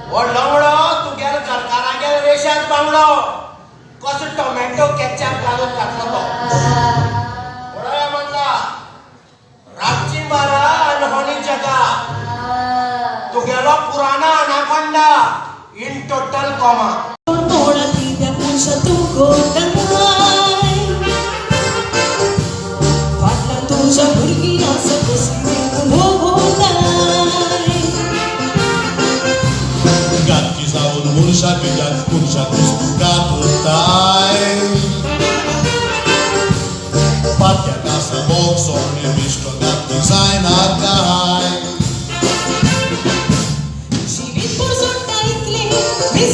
ओ लवडो तुगेल सरकारागेल रेशात बांगडो कसो tomato ketchup घालून घातलो तो बरोबर म्हणला रातची बारा आणि होनी जगा तुगेलो पुराणा अनाकोंडा इन टोटल कोमा तुझ्या भुरगी असं कसली गाठी जाऊन मुळशा बिजात पुरुषा पुस्तकात होताय पाट्यात असं बॉक्स आणि मिस्टर गाठी जायनात काय जीवित सोडता इतले